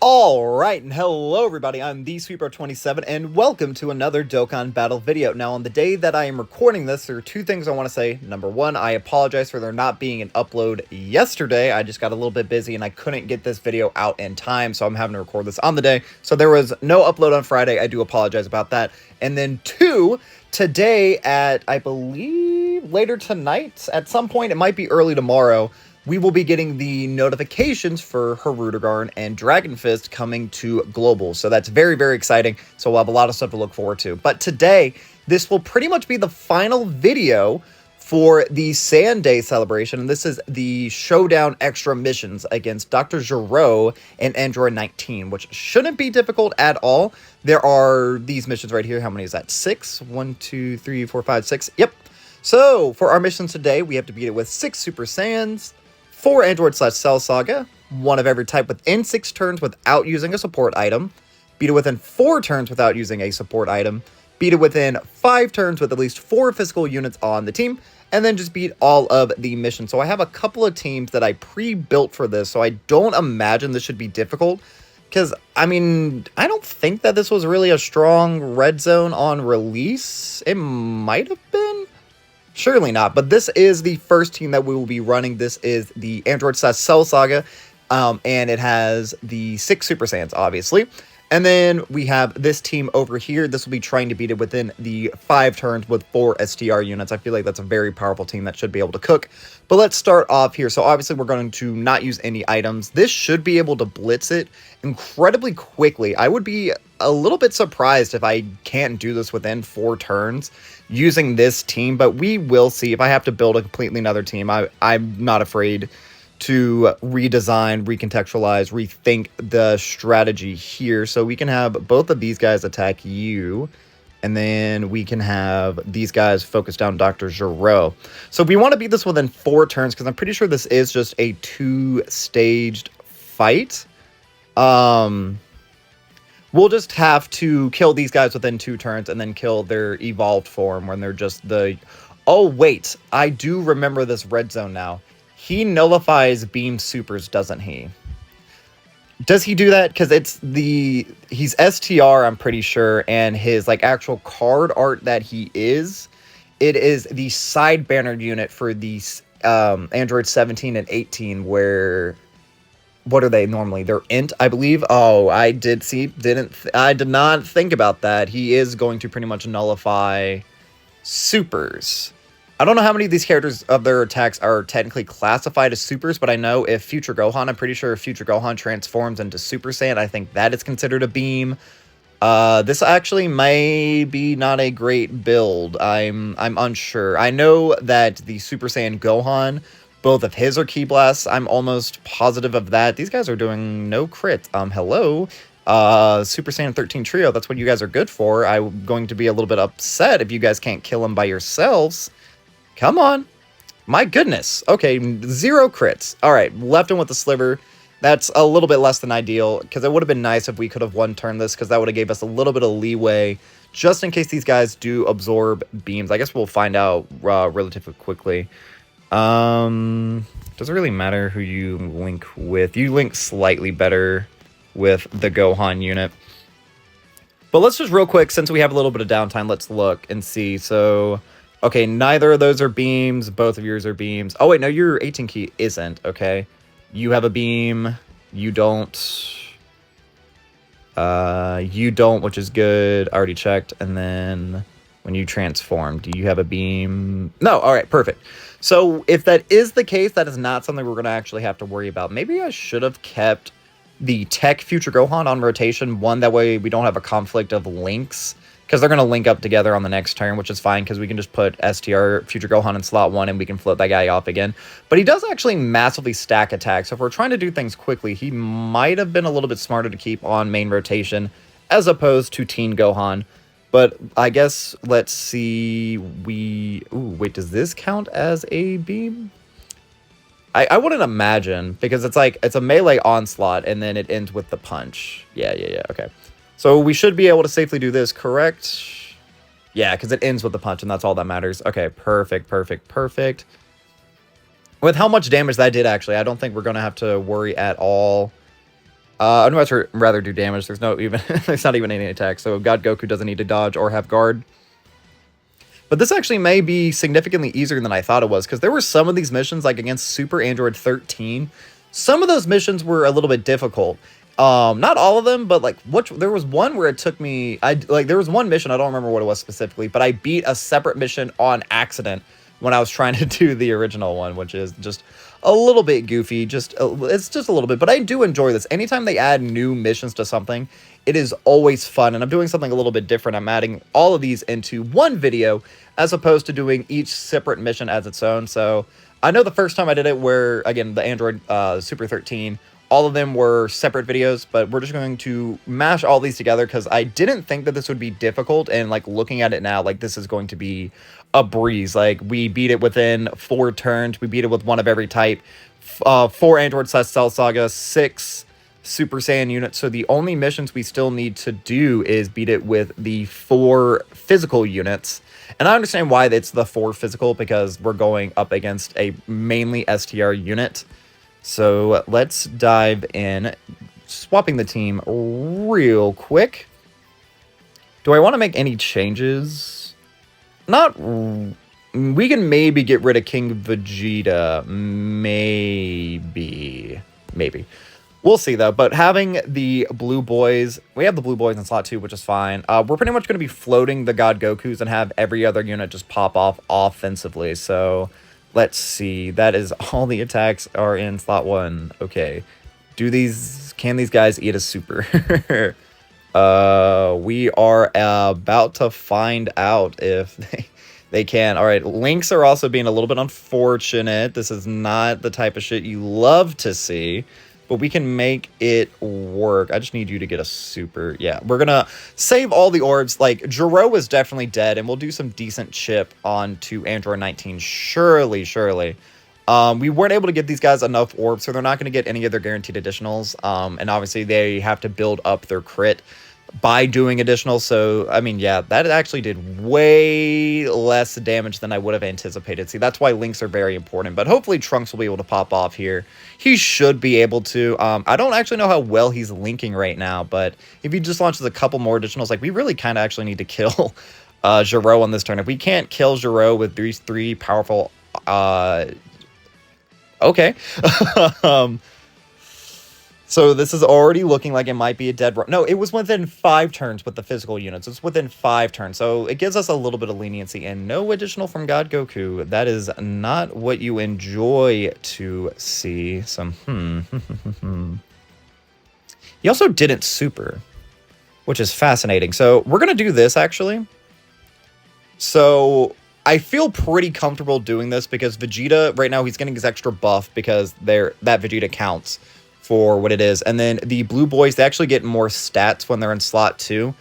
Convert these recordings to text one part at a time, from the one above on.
Alright, and hello everybody, I'm the Sweeper27, and welcome to another Dokkan Battle video. Now, on the day that I am recording this, there are two things I want to say. Number one, I apologize for there not being an upload yesterday. I just got a little bit busy and I couldn't get this video out in time, so I'm having to record this on the day. So there was no upload on Friday, I do apologize about that. And then two, today at, I believe, later tonight, at some point, it might be early tomorrow, we will be getting the notifications for Hirudegarn and Dragon Fist coming to Global. So that's very, very exciting. So we'll have a lot of stuff to look forward to. But today, this will pretty much be the final video for the Sand Day celebration. And this is the Showdown Extra missions against DR.GERO and Android 19, which shouldn't be difficult at all. There are these missions right here. How many is that? 6? 1, 2, 3, 4, 5, 6. Yep. So for our missions today, we have to beat it with 6 Super Saiyans, 4 Android/Cell Saga, 1 of every type within 6 turns without using a support item, beat it within 4 turns without using a support item, beat it within 5 turns with at least 4 physical units on the team, and then just beat all of the missions. So I have a couple of teams that I pre-built for this, so I don't imagine this should be difficult, because, I mean, I don't think that this was really a strong red zone on release. It might have been. Surely not, but this is the first team that we will be running. This is the Android/Cell Saga, and it has the 6 Super Saiyans, obviously. And then we have this team over here. This will be trying to beat it within the 5 turns with 4 STR units. I feel like that's a very powerful team that should be able to cook. But let's start off here. So obviously we're going to not use any items. This should be able to blitz it incredibly quickly. I would be a little bit surprised if I can't do this within 4 turns using this team, but we will see. If I have to build a completely another team, I'm not afraid to redesign, recontextualize, rethink the strategy here. So we can have both of these guys attack you, and then we can have these guys focus down DR.GERO. So we want to beat this within 4 turns, because I'm pretty sure this is just a 2-staged fight. We'll just have to kill these guys within 2 turns and then kill their evolved form when they're just the... Oh, wait. I do remember this red zone now. He nullifies beam supers, doesn't he? Does he do that? Because it's the... He's STR, I'm pretty sure, and his, like, actual card art that he is, it is the side banner unit for these Android 17 and 18, where... What are they normally? They're int, I believe. Oh, I did see. I did not think about that. He is going to pretty much nullify supers. I don't know how many of these characters of their attacks are technically classified as supers, but I know if Future Gohan, I'm pretty sure if Future Gohan transforms into Super Saiyan, I think that is considered a beam. This actually may be not a great build. I'm unsure. I know that the Super Saiyan Gohan, both of his are Ki Blasts. I'm almost positive of that. These guys are doing no crit. Hello. Super Saiyan 13 Trio, that's what you guys are good for. I'm going to be a little bit upset if you guys can't kill him by yourselves. Come on. My goodness. Okay, 0 crits. Alright, left him with the sliver. That's a little bit less than ideal, because it would have been nice if we could have one-turned this, because that would have gave us a little bit of leeway, just in case these guys do absorb beams. I guess we'll find out relatively quickly. Doesn't really matter who you link with. You link slightly better with the Gohan unit. But let's just real quick, since we have a little bit of downtime, let's look and see. So, okay, neither of those are beams. Both of yours are beams. Oh, wait, no, your 18 key isn't. Okay. You have a beam. You don't, which is good. I already checked. And then when you transform, do you have a beam? No. All right, perfect. So if that is the case, that is not something we're going to actually have to worry about. Maybe I should have kept the Tech Future Gohan on rotation. One, that way we don't have a conflict of links, because they're going to link up together on the next turn, which is fine, because we can just put STR Future Gohan in slot 1 and we can float that guy off again. But he does actually massively stack attacks. So if we're trying to do things quickly, he might have been a little bit smarter to keep on main rotation as opposed to Teen Gohan. But I guess, let's see, ooh, wait, does this count as a beam? I wouldn't imagine, because it's like, it's a melee onslaught, and then it ends with the punch. Yeah, okay. So we should be able to safely do this, correct? Yeah, because it ends with the punch, and that's all that matters. Okay, perfect. With how much damage that did, actually, I don't think we're going to have to worry at all I'd much rather do damage. There's no even there's not even any attack, so God Goku doesn't need to dodge or have guard. But this actually may be significantly easier than I thought it was, because there were some of these missions, like against Super Android 13, some of those missions were a little bit difficult. Not all of them, but like there was one where it took me, there was one mission, I don't remember what it was specifically, but I beat a separate mission on accident when I was trying to do the original one, which is just a little bit goofy, it's just a little bit, but I do enjoy this. Anytime they add new missions to something, it is always fun, and I'm doing something a little bit different. I'm adding all of these into one video, as opposed to doing each separate mission as its own. So I know the first time I did it, where, again, the Android Super 13, all of them were separate videos, but we're just going to mash all these together, because I didn't think that this would be difficult, and, like, looking at it now, like, this is going to be a breeze. Like, we beat it within 4 turns, we beat it with one of every type, 4 Android Cell Saga, 6 Super Saiyan units, so the only missions we still need to do is beat it with the 4 physical units. And I understand why it's the 4 physical, because we're going up against a mainly STR unit. So let's dive in, swapping the team real quick. Do I want to make any changes? Not. We can maybe get rid of King Vegeta. Maybe. We'll see, though. But having the blue boys, we have the blue boys in slot 2, which is fine. We're pretty much going to be floating the God Gokus and have every other unit just pop off offensively. So let's see. That is all the attacks are in slot 1. Okay. Can these guys eat a super? We are about to find out if they can. All right. Links are also being a little bit unfortunate. This is not the type of shit you love to see, but we can make it work. I just need you to get a super. Yeah, we're going to save all the orbs. Like, GERO is definitely dead, and we'll do some decent chip onto Android 19. Surely. We weren't able to get these guys enough orbs, so they're not going to get any of their guaranteed additionals. And obviously, they have to build up their crit by doing additional. So, I mean, yeah, that actually did way less damage than I would have anticipated. See, that's why links are very important, but hopefully Trunks will be able to pop off here. He should be able to. I don't actually know how well he's linking right now, but if he just launches a couple more additionals, like, we really kind of actually need to kill GERO on this turn. If we can't kill GERO with these 3 powerful, okay. So this is already looking like it might be a dead run. No, it was within 5 turns with the physical units. It's within 5 turns. So it gives us a little bit of leniency, and no additional from God Goku. That is not what you enjoy to see. So, He also didn't super, which is fascinating. So we're going to do this, actually. So I feel pretty comfortable doing this, because Vegeta, right now, he's getting his extra buff because that Vegeta counts for what it is. And then the blue boys, they actually get more stats when they're in slot 2,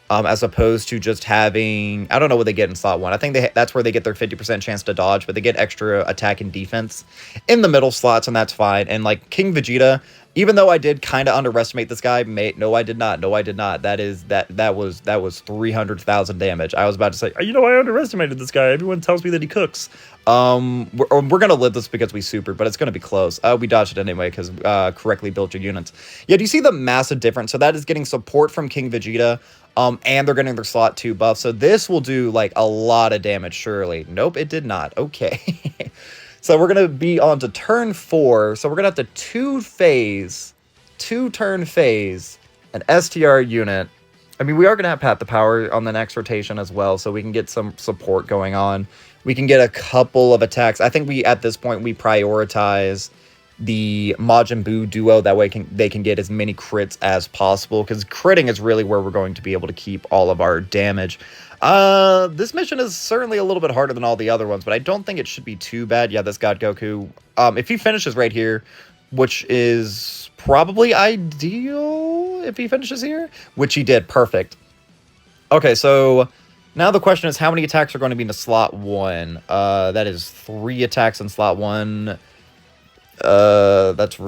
as opposed to just having, I don't know what they get in slot 1. I think that's where they get their 50% chance to dodge, but they get extra attack and defense in the middle slots, and that's fine. And like King Vegeta, even though I did kind of underestimate this guy, no, I did not. That was 300,000 damage. I was about to say, I underestimated this guy. Everyone tells me that he cooks. We're gonna live this because we supered, but it's gonna be close. We dodged it anyway because correctly built your units. Yeah, do you see the massive difference? So that is getting support from King Vegeta, and they're getting their slot 2 buff. So this will do like a lot of damage. Surely, nope, it did not. Okay. So we're going to be on to turn 4. So we're going to have to 2-turn phase an STR unit. I mean, we are going to have Pat the Power on the next rotation as well, so we can get some support going on. We can get a couple of attacks. I think at this point, we prioritize the Majin Buu duo. That way they can get as many crits as possible, because critting is really where we're going to be able to keep all of our damage. This mission is certainly a little bit harder than all the other ones, but I don't think it should be too bad. Yeah, this God Goku, if he finishes right here, which is probably ideal if he finishes here, which he did. Perfect. Okay, so now the question is, how many attacks are going to be in the slot 1? That is 3 attacks in slot 1. That's,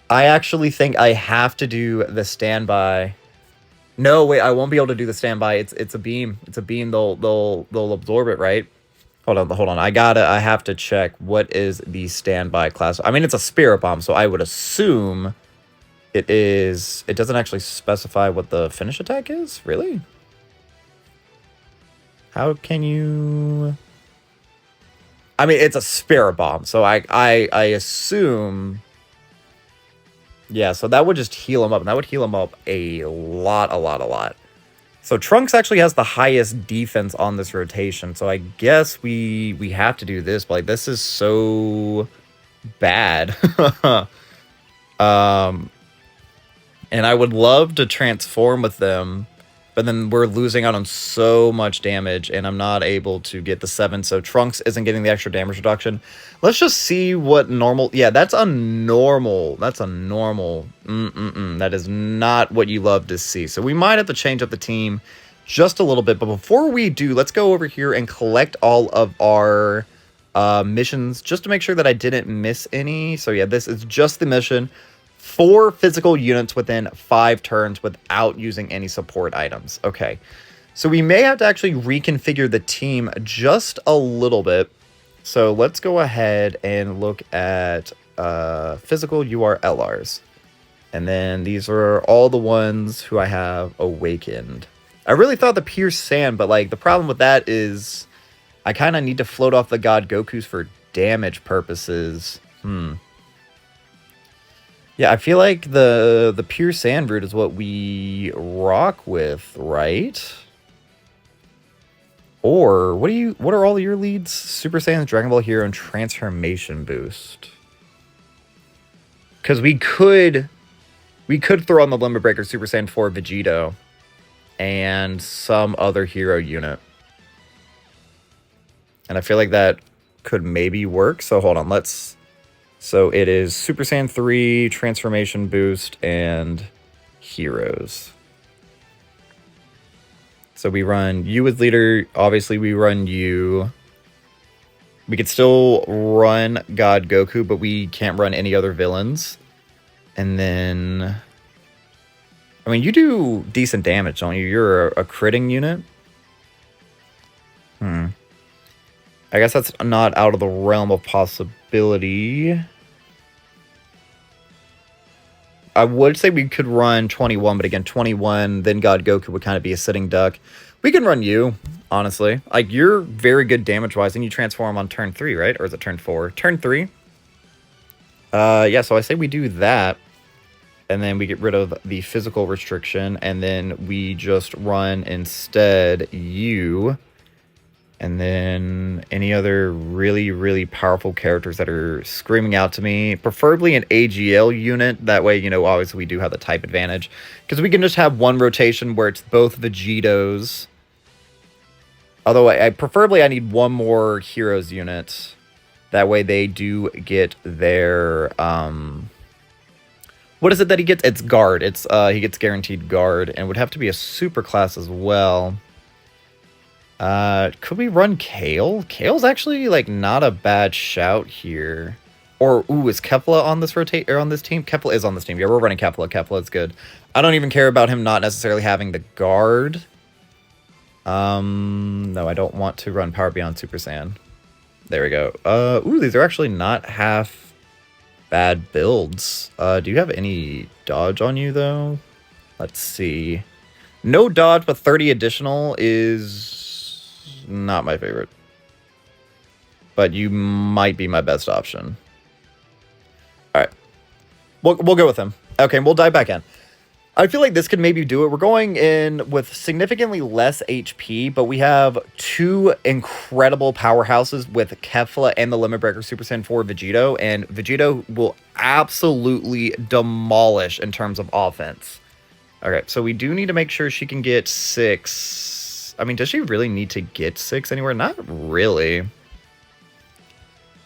I actually think I have to do the standby. No, wait, I won't be able to do the standby. It's a beam. It's a beam. They'll absorb it, right? Hold on. I have to check what is the standby class. I mean, it's a Spirit Bomb, so I would assume it is... It doesn't actually specify what the finish attack is? Really? How can you... I mean, it's a Spirit Bomb, so I assume... Yeah, so that would just heal him up, and that would heal him up a lot. So Trunks actually has the highest defense on this rotation, so I guess we have to do this, but like, this is so bad. And I would love to transform with them, but then we're losing out on so much damage, and I'm not able to get the 7, so Trunks isn't getting the extra damage reduction. Let's just see what normal... Yeah, that's a normal. That's a normal. That is not what you love to see. So we might have to change up the team just a little bit, but before we do, let's go over here and collect all of our missions, just to make sure that I didn't miss any. So yeah, this is just the mission. 4 physical units within 5 turns without using any support items. Okay, so we may have to actually reconfigure the team just a little bit. So let's go ahead and look at physical URLRs. And then these are all the ones who I have awakened. I really thought the Pierce Sand, but like the problem with that is I kind of need to float off the God Gokus for damage purposes. Yeah, I feel like the pure sand route is what we rock with, right? Or what are all your leads? Super Saiyan, Dragon Ball Hero, and Transformation Boost. Because we could throw on the Limit Breaker Super Saiyan 4 Vegito and some other hero unit. And I feel like that could maybe work. So hold on, so it is Super Saiyan 3, Transformation Boost, and Heroes. So we run you as leader. Obviously, we run you. We could still run God Goku, but we can't run any other villains. And then... I mean, you do decent damage, don't you? You're a critting unit. I guess that's not out of the realm of possibility. I would say we could run 21, but again, 21, then God Goku would kind of be a sitting duck. We can run you, honestly. Like, you're very good damage-wise, and you transform on turn 3, right? Or is it turn 4? Turn 3. Yeah, so I say we do that, and then we get rid of the physical restriction, and then we just run instead you, and then any other really, really powerful characters that are screaming out to me. Preferably an AGL unit. That way, you know, obviously we do have the type advantage. Because we can just have one rotation where it's both Vegetos. Although, preferably I need one more Heroes unit. That way they do get their... what is it that he gets? It's Guard. It's he gets guaranteed Guard. And would have to be a super class as well. Could we run Kale? Kale's actually, like, not a bad shout here. Or, ooh, is Kefla on this on this team? Kefla is on this team. Yeah, we're running Kefla. Kefla is good. I don't even care about him not necessarily having the guard. No, I don't want to run Power Beyond Super Saiyan. There we go. Ooh, these are actually not half bad builds. Do you have any dodge on you, though? Let's see. No dodge, but 30 additional is... not my favorite. But you might be my best option. Alright. We'll go with him. Okay, we'll dive back in. I feel like this could maybe do it. We're going in with significantly less HP, but we have 2 incredible powerhouses with Kefla and the Limit Breaker Super Saiyan 4 Vegito, and Vegito will absolutely demolish in terms of offense. Okay, so we do need to make sure she can get 6... I mean, does she really need to get 6 anywhere? Not really.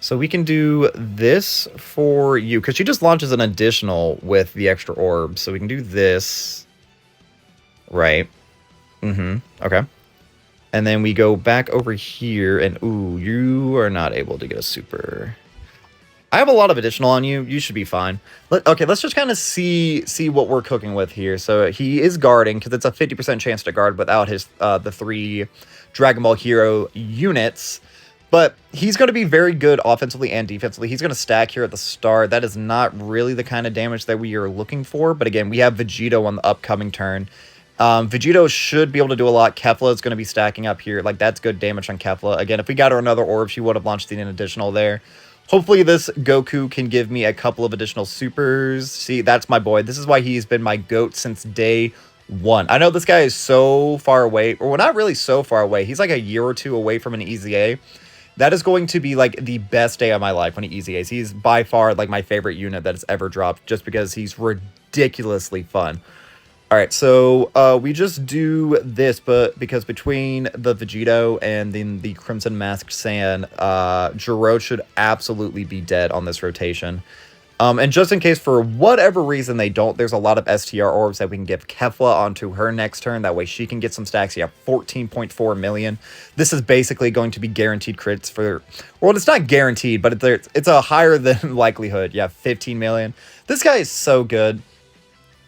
So we can do this for you, because she just launches an additional with the extra orb. So we can do this. Right. Okay. And then we go back over here, and ooh, you are not able to get a super. I have a lot of additional on you. You should be fine. Okay, let's just kind of see what we're cooking with here. So he is guarding, because it's a 50% chance to guard without his the 3 Dragon Ball Hero units. But he's going to be very good offensively and defensively. He's going to stack here at the start. That is not really the kind of damage that we are looking for. But again, we have Vegito on the upcoming turn. Vegito should be able to do a lot. Kefla is going to be stacking up here. Like, that's good damage on Kefla. Again, if we got her another orb, she would have launched an additional there. Hopefully this Goku can give me a couple of additional supers. See, that's my boy. This is why he's been my GOAT since day one. I know this guy is so far away. Or, well, not really so far away. He's like a year or two away from an Easy A. That is going to be, like, the best day of my life when he Easy A's. He's by far, like, my favorite unit that has ever dropped just because he's ridiculously fun. All right, so we just do this, but because between the Vegito and then the Crimson Masked Saiyan, GERO should absolutely be dead on this rotation. And just in case, for whatever reason they don't, there's a lot of STR orbs that we can give Kefla onto her next turn. That way she can get some stacks. You have 14.4 million. This is basically going to be guaranteed crits for... Well, it's not guaranteed, but it's a higher than likelihood. You have 15 million. This guy is so good.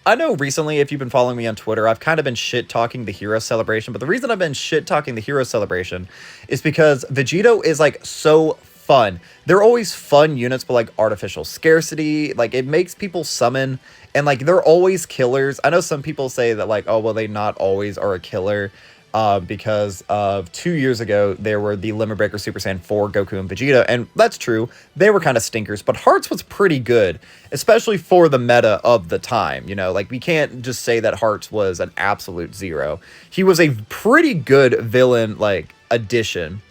I know recently, if you've been following me on Twitter, I've kind of been shit-talking the Hero Celebration. But the reason I've been shit-talking the Hero Celebration is because Vegito is, like, so fun. They're always fun units, but, like, artificial scarcity. Like, it makes people summon, and, like, they're always killers. I know some people say that, like, oh, well, they not always are a killer. Because of 2 years ago, there were the Limit Breaker Super Saiyan 4 Goku and Vegeta, and that's true. They were kind of stinkers, but Hearts was pretty good, especially for the meta of the time. You know, like, we can't just say that Hearts was an absolute zero. He was a pretty good villain, like, addition.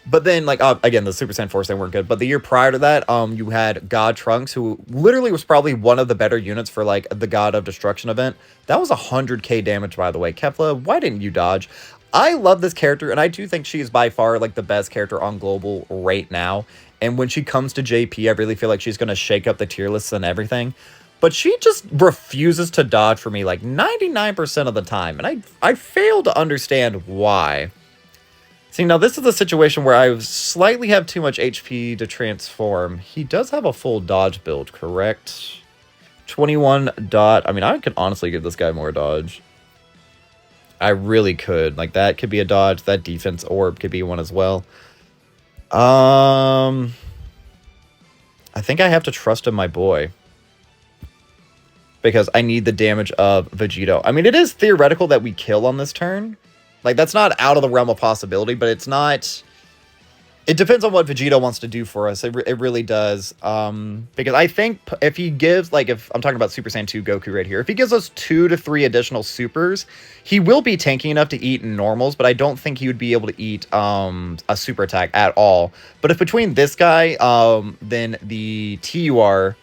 But then, like, again, the Super Saiyan 4 they weren't good. But the year prior to that, you had God Trunks, who literally was probably one of the better units for, like, the God of Destruction event. That was 100k damage, by the way. Kefla, why didn't you dodge? I love this character, and I do think she is by far, like, the best character on Global right now. And when she comes to JP, I really feel like she's going to shake up the tier lists and everything. But she just refuses to dodge for me, like, 99% of the time. And I fail to understand why. See, now this is a situation where I slightly have too much HP to transform. He does have a full dodge build, correct? 21 dot. I mean, I could honestly give this guy more dodge. I really could. Like, that could be a dodge. That defense orb could be one as well. I think I have to trust in my boy. Because I need the damage of Vegito. I mean, it is theoretical that we kill on this turn. Like, that's not out of the realm of possibility, but it's not... It depends on what Vegito wants to do for us. It really does. Because I think if he gives, like, if I'm talking about Super Saiyan 2 Goku right here, if he gives us 2 to 3 additional supers, he will be tanky enough to eat normals, but I don't think he would be able to eat a super attack at all. But if between this guy, then the TUR,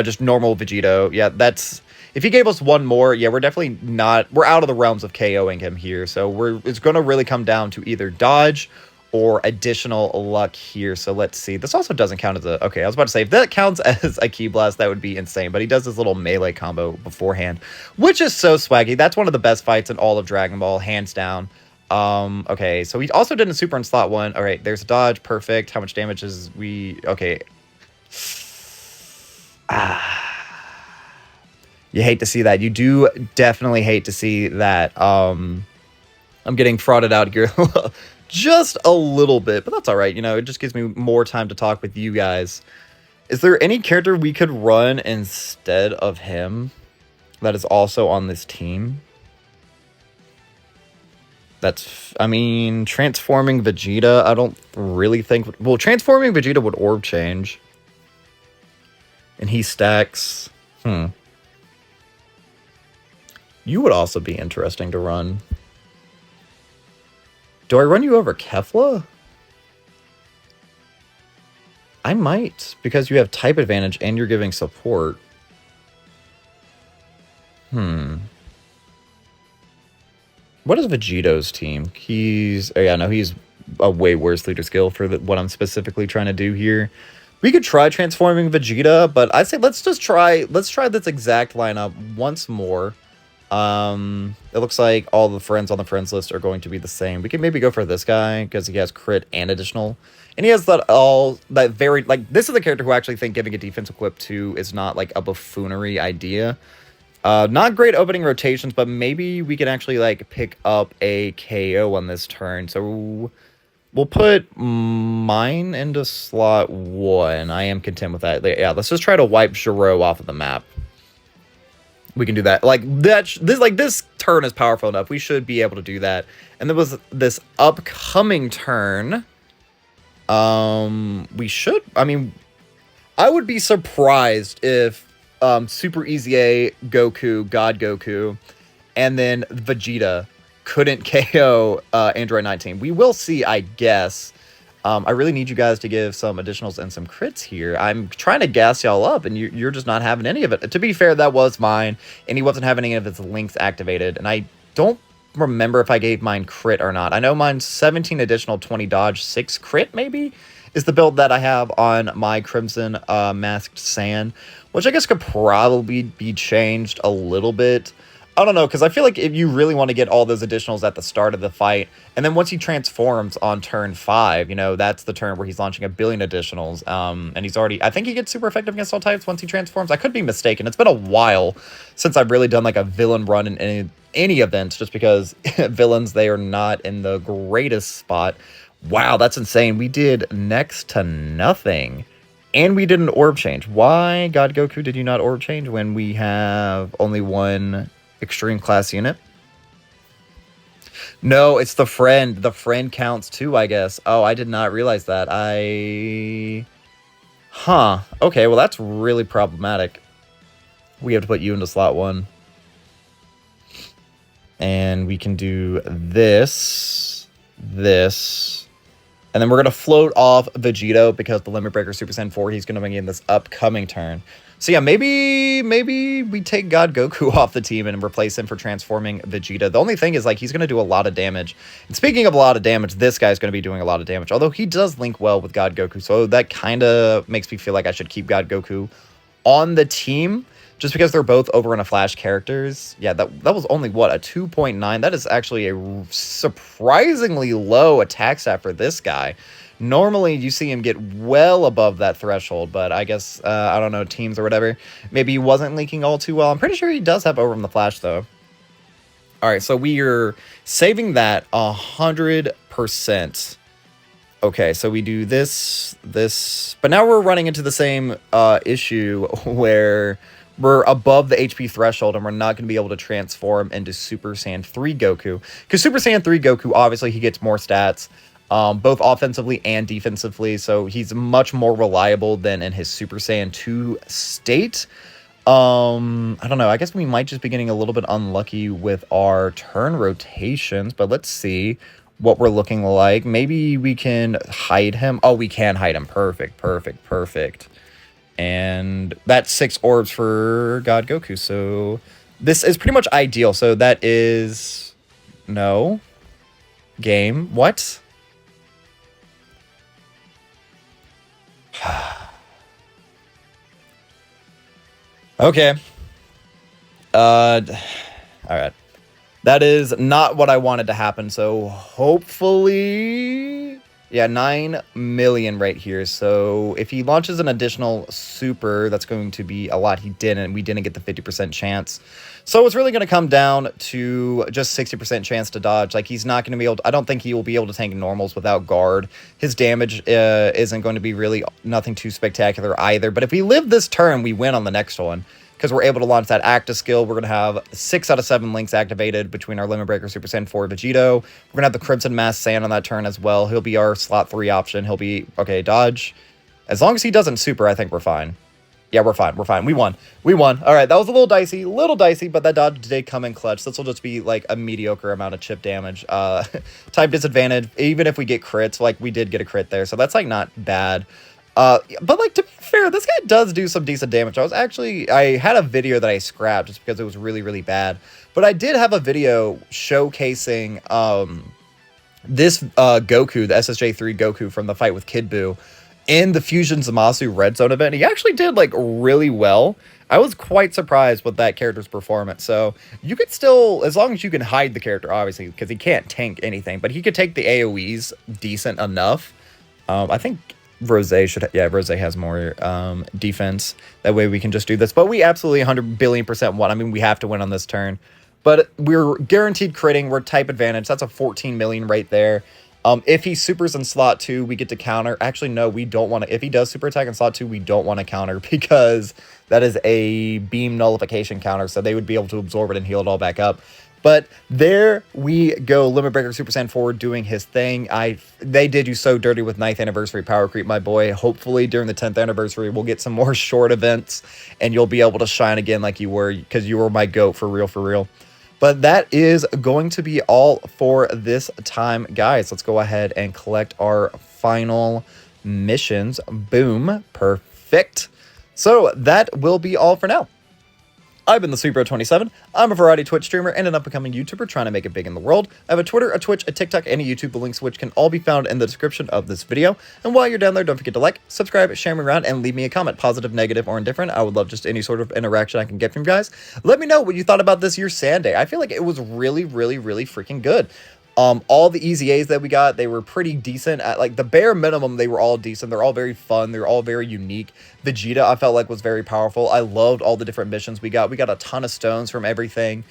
just normal Vegito, yeah, that's... If he gave us one more, yeah, we're definitely not... We're out of the realms of KOing him here. So it's going to really come down to either dodge or additional luck here. So let's see. This also doesn't count as a... Okay, I was about to say, if that counts as a Ki Blast, that would be insane. But he does this little melee combo beforehand, which is so swaggy. That's one of the best fights in all of Dragon Ball, hands down. Okay, so he also did a super in slot 1. All right, there's a dodge. Perfect. How much damage is we... Okay. You hate to see that. You do definitely hate to see that. I'm getting frauded out here just a little bit, but that's all right. You know, it just gives me more time to talk with you guys. Is there any character we could run instead of him that is also on this team? That's, I mean, transforming Vegeta, I don't really think... Well, transforming Vegeta would orb change. And he stacks... You would also be interesting to run. Do I run you over Kefla? I might, because you have type advantage and you're giving support. What is Vegito's team? He's... Oh yeah, no, he's a way worse leader skill for what I'm specifically trying to do here. We could try transforming Vegeta, but I'd say let's try this exact lineup once more. It looks like all the friends on the friends list are going to be the same. We can maybe go for this guy because he has crit and additional. And he has that very, like, this is the character who I actually think giving a defense equip to is not like a buffoonery idea. Not great opening rotations, but maybe we can actually, like, pick up a KO on this turn. So We'll put mine into slot 1. I am content with that. Yeah, let's just try to wipe GERO off of the map. We can do that. Like this turn is powerful enough. We should be able to do that. And there was this upcoming turn. We should. I mean, I would be surprised if Super Easy A, Goku, God Goku, and then Vegeta couldn't KO Android 19. We will see, I guess. I really need you guys to give some additionals and some crits here. I'm trying to gas y'all up, and you're just not having any of it. To be fair, that was mine, and he wasn't having any of his links activated. And I don't remember if I gave mine crit or not. I know mine's 17 additional, 20 dodge, 6 crit, maybe, is the build that I have on my Crimson Masked Sand, which I guess could probably be changed a little bit. I don't know, because I feel like if you really want to get all those additionals at the start of the fight, and then once he transforms on turn 5, you know, that's the turn where he's launching 1 billion additionals, and he's already, I think he gets super effective against all types once he transforms. I could be mistaken. It's been a while since I've really done, like, a villain run in any events, just because villains, they are not in the greatest spot. Wow, that's insane. We did next to nothing. And we did an orb change. Why, God Goku, did you not orb change when we have only one extreme class unit? No, it's the friend. The friend counts too, I guess. Oh, I did not realize that. Huh. Okay, well, that's really problematic. We have to put you into slot 1. And we can do this. And then we're going to float off Vegito because the Limit Breaker Super Saiyan 4, he's going to bring in this upcoming turn. So yeah, maybe we take God Goku off the team and replace him for transforming Vegeta. The only thing is, like, he's going to do a lot of damage. And speaking of a lot of damage, this guy's going to be doing a lot of damage. Although he does link well with God Goku. So that kind of makes me feel like I should keep God Goku on the team. Just because they're both over in a Flash characters. Yeah, that was only, what, a 2.9? That is actually a surprisingly low attack stat for this guy. Normally, you see him get well above that threshold, but I guess, I don't know, teams or whatever. Maybe he wasn't linking all too well. I'm pretty sure he does have over in the Flash, though. All right, so we are saving that 100%. Okay, so we do this. But now we're running into the same issue where we're above the HP threshold and we're not going to be able to transform into Super Saiyan 3 Goku. Because Super Saiyan 3 Goku, obviously, he gets more stats, both offensively and defensively. So he's much more reliable than in his Super Saiyan 2 state. I don't know. I guess we might just be getting a little bit unlucky with our turn rotations. But let's see what we're looking like. Maybe we can hide him. Oh, we can hide him. Perfect. And that's 6 orbs for God Goku. So this is pretty much ideal. So that is... No. Game. What? Okay. Alright. That is not what I wanted to happen. So hopefully... Yeah, 9 million right here. So if he launches an additional super, that's going to be a lot. He didn't. We didn't get the 50% chance. So it's really going to come down to just 60% chance to dodge. Like, he's not going to be able to... I don't think he will be able to tank normals without guard. His damage isn't going to be really nothing too spectacular either. But if we live this turn, we win on the next one. Because we're able to launch that active skill. We're going to have 6 out of 7 links activated between our Limit Breaker Super Saiyan 4 Vegito. We're going to have the Crimson Masked Sand on that turn as well. He'll be our slot 3 option. He'll be... Okay, dodge. As long as he doesn't super, I think we're fine. Yeah, we're fine. We won. All right, that was a little dicey, but that dodge did come in clutch. This will just be like a mediocre amount of chip damage. Type disadvantage, even if we get crits, like we did get a crit there. So that's like not bad. But like, to be fair, this guy does do some decent damage. I had a video that I scrapped just because it was really, really bad. But I did have a video showcasing, this, Goku, the SSJ3 Goku from the fight with Kid Buu in the Fusion Zamasu Red Zone event. He actually did like really well. I was quite surprised with that character's performance. So you could still, as long as you can hide the character, obviously, because he can't tank anything, but he could take the AoEs decent enough. I think Rose should, yeah, Rose has more defense. That way we can just do this. But we absolutely 100 billion% won. I mean, we have to win on this turn. But we're guaranteed critting. We're type advantage. That's a 14 million right there. If he supers in slot 2, we get to counter. Actually, no, we don't want to. If he does super attack in slot 2, we don't want to counter because that is a beam nullification counter. So they would be able to absorb it and heal it all back up. But there we go. Limit Breaker Super Saiyan 4 doing his thing. They did you so dirty with 9th anniversary power creep, my boy. Hopefully during the 10th anniversary, we'll get some more short events and you'll be able to shine again like you were, because you were my GOAT for real, for real. But that is going to be all for this time, guys. Let's go ahead and collect our final missions. Boom. Perfect. So that will be all for now. I've been the SweetBro27. I'm a variety Twitch streamer and an up-and-coming YouTuber trying to make it big in the world. I have a Twitter, a Twitch, a TikTok, and a YouTube, the links of which can all be found in the description of this video. And while you're down there, don't forget to like, subscribe, share me around, and leave me a comment, positive, negative, or indifferent. I would love just any sort of interaction I can get from you guys. Let me know what you thought about this year's Sand Day. I feel like it was really, really, really freaking good. All the Easy A's that we got, they were pretty decent. At like the bare minimum, they were all decent. They're all very fun. They're all very unique. Vegeta, I felt like, was very powerful. I loved all the different missions we got. We got a ton of stones from everything.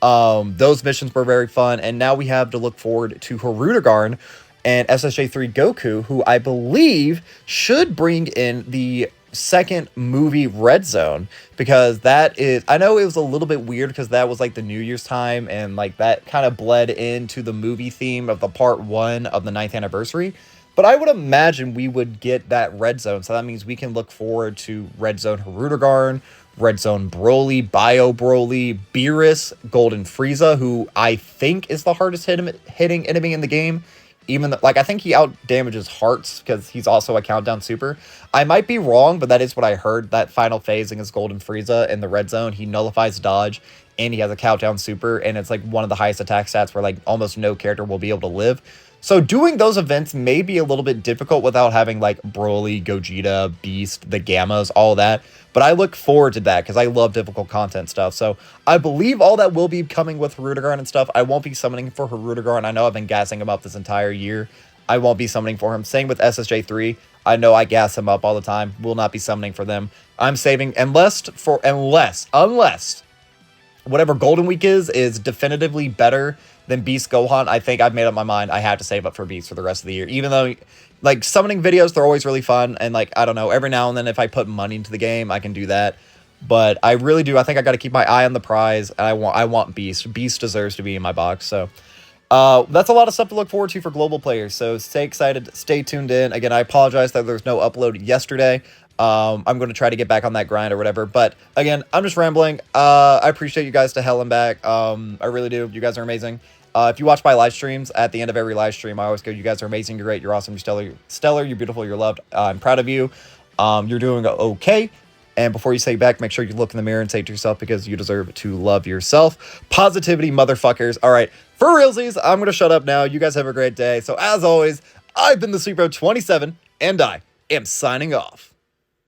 Those missions were very fun. And now we have to look forward to Hirudegarn and SSJ3 Goku, who I believe should bring in the second movie Red Zone, because that is, I know it was a little bit weird because that was like the New Year's time and like that kind of bled into the movie theme of the part 1 of the 9th anniversary, but I would imagine we would get that Red Zone, so that means we can look forward to Red Zone Hirudegarn, Red Zone Broly, Bio Broly, Beerus, Golden Frieza, who I think is the hardest hitting enemy in the game. Even though, like, I think he out damages hearts because he's also a countdown super. I might be wrong, but that is what I heard. That final phase against Golden Frieza in the Red Zone, he nullifies dodge and he has a countdown super, and it's like one of the highest attack stats where like almost no character will be able to live. So doing those events may be a little bit difficult without having like Broly, Gogeta, Beast, the Gammas, all that. But I look forward to that because I love difficult content stuff. So I believe all that will be coming with Hirudegarn and stuff. I won't be summoning for Hirudegarn. I know I've been gassing him up this entire year. I won't be summoning for him. Same with SSJ3. I know I gas him up all the time. Will not be summoning for them. I'm saving unless whatever Golden Week is definitively better than Beast Gohan. I think I've made up my mind. I have to save up for Beast for the rest of the year. Even though, like, summoning videos, they're always really fun. And, like, I don't know, every now and then if I put money into the game, I can do that. But I really do. I think I got to keep my eye on the prize. And I want Beast. Beast deserves to be in my box. So that's a lot of stuff to look forward to for global players. So stay excited. Stay tuned in. Again, I apologize that there's no upload yesterday. I'm going to try to get back on that grind or whatever. But again, I'm just rambling. I appreciate you guys to hell and back. I really do. You guys are amazing. If you watch my live streams, at the end of every live stream, I always go, you guys are amazing, you're great, you're awesome, you're stellar, you're beautiful, you're loved. I'm proud of you. You're doing okay. And before you say back, make sure you look in the mirror and say it to yourself, because you deserve to love yourself. Positivity, motherfuckers. All right, for realsies, I'm going to shut up now. You guys have a great day. So as always, I've been the SweetBro27, and I am signing off.